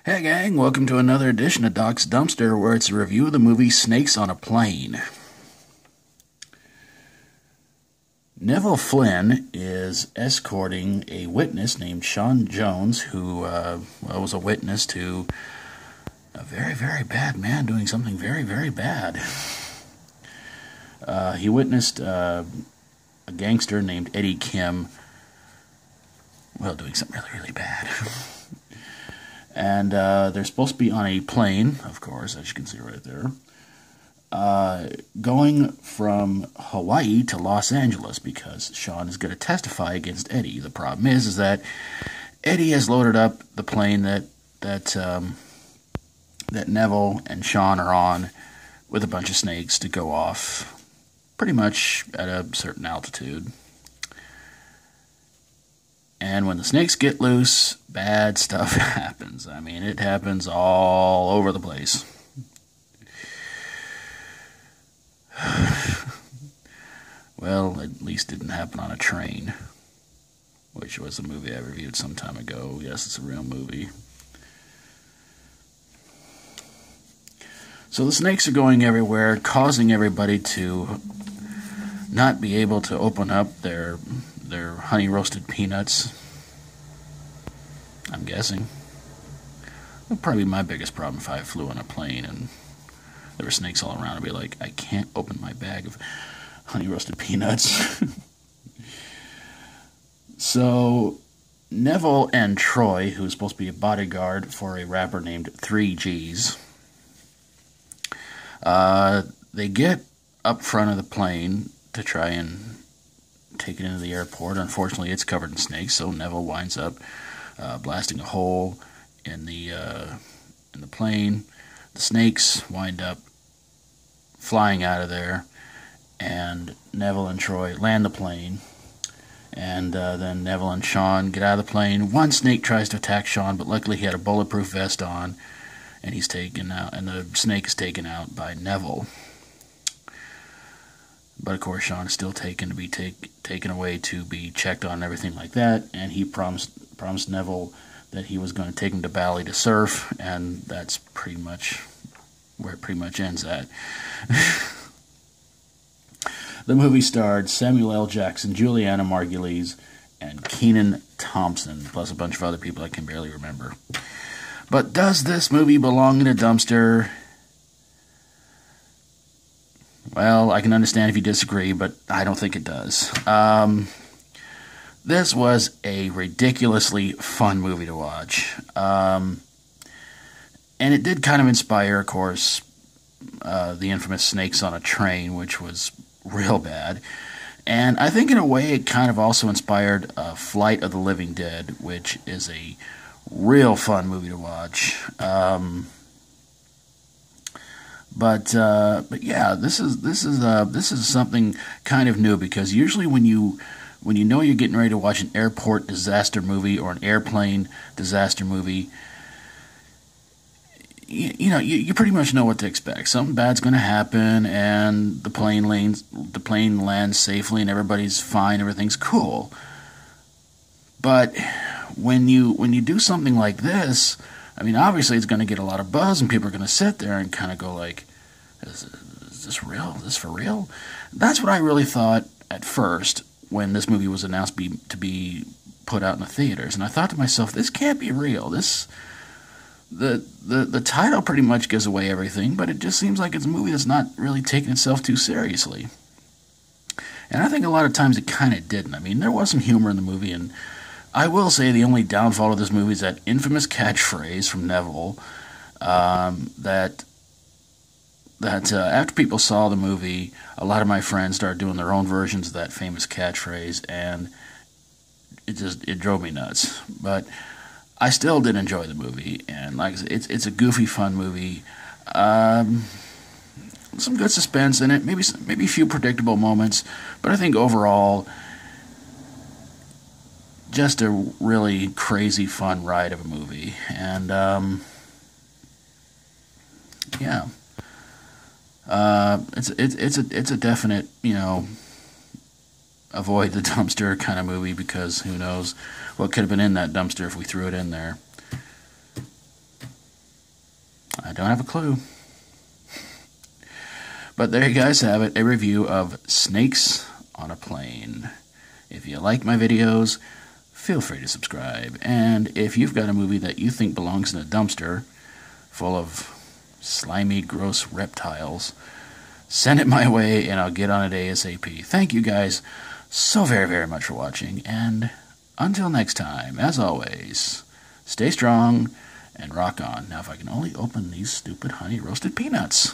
Hey gang, welcome to another edition of Doc's Dumpster, where it's a review of the movie Snakes on a Plane. Neville Flynn is escorting a witness named Sean Jones, who was a witness to a very, very bad man doing something very, very bad. He witnessed a gangster named Eddie Kim, doing something really, really bad. And they're supposed to be on a plane, of course, as you can see right there, going from Hawaii to Los Angeles because Sean is going to testify against Eddie. The problem is that Eddie has loaded up the plane that Neville and Sean are on with a bunch of snakes to go off pretty much at a certain altitude. And when the snakes get loose, bad stuff happens. I mean, it happens all over the place. Well, at least it didn't happen on a train, which was a movie I reviewed some time ago. Yes, it's a real movie. So the snakes are going everywhere, causing everybody to not be able to open up their honey roasted peanuts, I'm guessing. That would probably be my biggest problem if I flew on a plane and there were snakes all around. I'd be like, I can't open my bag of honey roasted peanuts. So Neville and Troy, who's supposed to be a bodyguard for a rapper named 3Gs, they get up front of the plane to try and take it into the airport. Unfortunately, it's covered in snakes, so Neville winds up blasting a hole in the plane. The snakes wind up flying out of there, and Neville and Troy land the plane. And then Neville and Sean get out of the plane. One snake tries to attack Sean, but luckily he had a bulletproof vest on, and he's taken out. And the snake is taken out by Neville. But of course, Sean is still taken away to be checked on and everything like that. And he promised Neville that he was going to take him to Bali to surf, and that's pretty much where it pretty much ends at. The movie starred Samuel L. Jackson, Juliana Margulies, and Kenan Thompson, plus a bunch of other people I can barely remember. But does this movie belong in a dumpster? Well, I can understand if you disagree, but I don't think it does. This was a ridiculously fun movie to watch. And it did kind of inspire, of course, the infamous Snakes on a Train, which was real bad. And I think in a way it kind of also inspired Flight of the Living Dead, which is a real fun movie to watch. But yeah, this is something kind of new, because usually when you know you're getting ready to watch an airport disaster movie or an airplane disaster movie, you pretty much know what to expect. Something bad's going to happen, and the plane lands safely, and everybody's fine, everything's cool. But when you do something like this, I mean, obviously it's going to get a lot of buzz, and people are going to sit there and kind of go like, is this real? Is this for real? That's what I really thought at first when this movie was announced to be put out in the theaters. And I thought to myself, this can't be real. The title pretty much gives away everything, but it just seems like it's a movie that's not really taking itself too seriously. And I think a lot of times it kind of didn't. I mean, there was some humor in the movie, and I will say the only downfall of this movie is that infamous catchphrase from Neville, that after people saw the movie, a lot of my friends started doing their own versions of that famous catchphrase, and it drove me nuts. But I still did enjoy the movie, and like I said, it's a goofy, fun movie. Some good suspense in it, maybe a few predictable moments, but I think overall, just a really crazy, fun ride of a movie. And yeah, it's a definite, avoid the dumpster kind of movie, because who knows what could have been in that dumpster if we threw it in there. I don't have a clue. But there you guys have it, a review of Snakes on a Plane. If you like my videos, feel free to subscribe. And if you've got a movie that you think belongs in a dumpster full of slimy, gross reptiles, send it my way and I'll get on it ASAP. Thank you guys so very, very much for watching. And until next time, as always, stay strong and rock on. Now, if I can only open these stupid honey roasted peanuts.